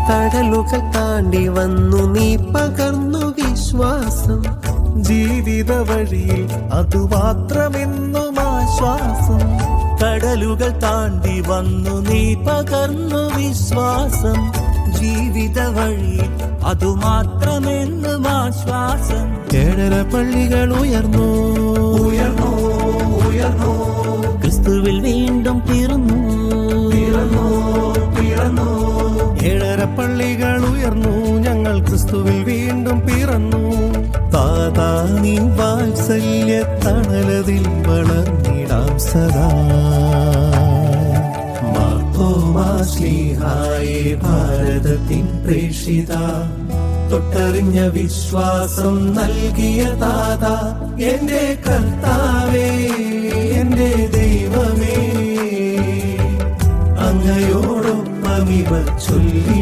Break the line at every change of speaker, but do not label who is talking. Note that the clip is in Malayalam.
കടലുകൾ താണ്ടി വന്നു നീ പകർന്നു വിശ്വാസം.
ജീവിത വഴിയിൽ അതുമാത്രമെന്നും ആശ്വാസം.
കടലുകൾ താണ്ടി വന്നു നീ പകർന്നു വിശ്വാസം. ജീവിത വഴിയിൽ അതുമാത്രമെന്നും ആശ്വാസം.
7 പള്ളികൾ ഉയർന്നു
ഉയർന്നു ഉയർന്നു
ക്രിസ്തുവിൽ വീണ്ടും പിറന്നു
പിറന്നു പിറന്നു.
7 പള്ളികൾ ഉയർന്നു, ഞങ്ങൾ ക്രിസ്തുവിൽ വീണ്ടും പിറന്നു. താതാ നീ വാത്സല്യ തണലതിൽ വളർന്നിടാം സദാ. മാർത്തോമാശ്ലീഹായേ ഭാരതത്തിൻ പ്രേക്ഷിത, തൊട്ടറിഞ്ഞ വിശ്വാസം നൽകിയ താതാ, എന്റെ കർത്താവേ എന്റെ ദൈവമേ, അങ്ങയോടൊപ്പം ഇവർ ചൊല്ലി